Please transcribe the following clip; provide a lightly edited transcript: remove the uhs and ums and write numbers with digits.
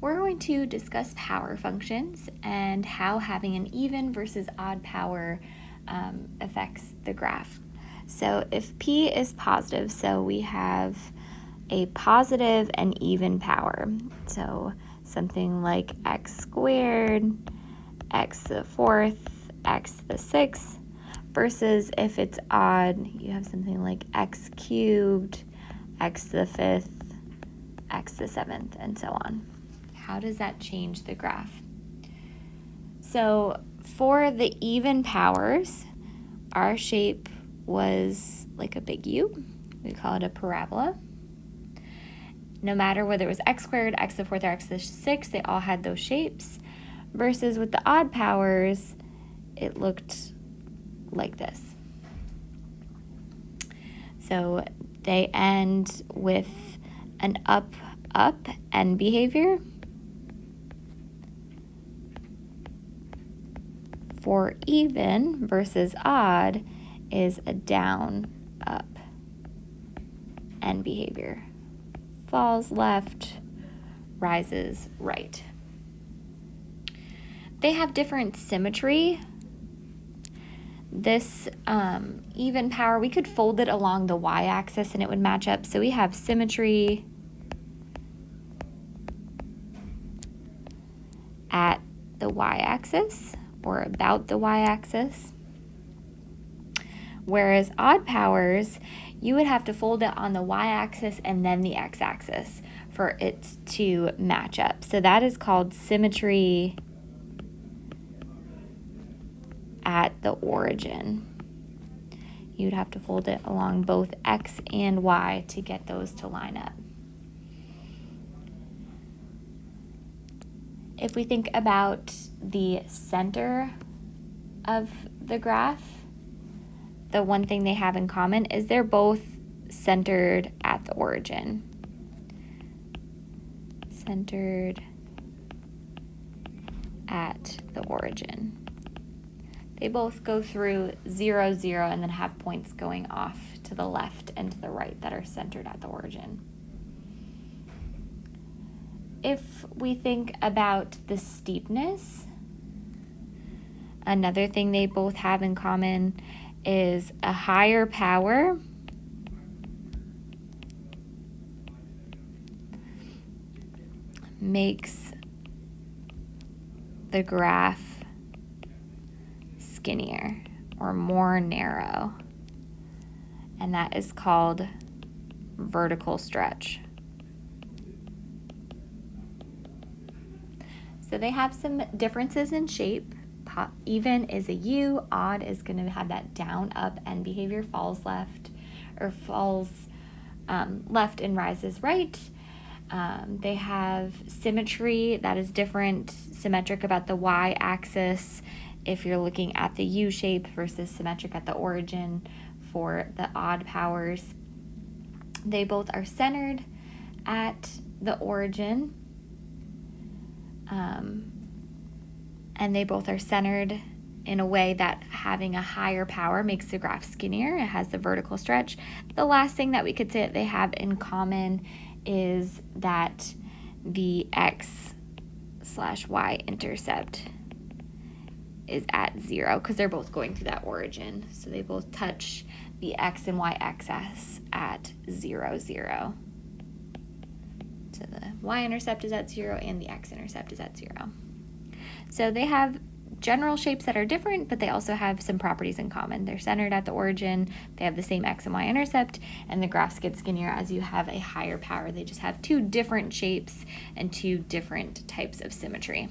We're going to discuss power functions and how having an even versus odd power affects the graph. So if P is positive, so we have a positive and even power. So something like x squared, x to the fourth, x to the sixth, versus if it's odd, you have something like x cubed, x to the fifth, x to the seventh, and so on. How does that change the graph? So for the even powers, our shape was like a big U. We call it a parabola. No matter whether it was x squared, x to the fourth, or x to the sixth, they all had those shapes. Versus with the odd powers, it looked like this. So they end with an up, end behavior. For even versus odd is a down, up, end behavior. Falls left, rises right. They have different symmetry. This even power, we could fold it along the y-axis and it would match up. So we have symmetry at the y-axis, or about the y-axis. Whereas odd powers, you would have to fold it on the y-axis and then the x-axis for it to match up. So that is called symmetry at the origin. You'd have to fold it along both x and y to get those to line up. If we think about the center of the graph, the one thing they have in common is they're both centered at the origin. Centered at the origin. They both go through 0, 0, and then have points going off to the left and to the right that are centered at the origin. If we think about the steepness, another thing they both have in common is a higher power makes the graph skinnier or more narrow, and that is called vertical stretch. So they have some differences in shape. Even is a U, odd is going to have that down, up, end behavior, falls left, or falls left and rises right. They have symmetry that is different, symmetric about the y-axis if you're looking at the U shape versus symmetric at the origin for the odd powers. They both are centered at the origin. And they both are centered in a way that having a higher power makes the graph skinnier. It has the vertical stretch. The last thing that we could say that they have in common is that the x/y intercept is at 0 because they're both going through that origin. So they both touch the x and y axis at 0, 0. So the y-intercept is at 0 and the x-intercept is at 0. So they have general shapes that are different, but they also have some properties in common. They're centered at the origin, they have the same x and y-intercept, and the graphs get skinnier as you have a higher power. They just have two different shapes and two different types of symmetry.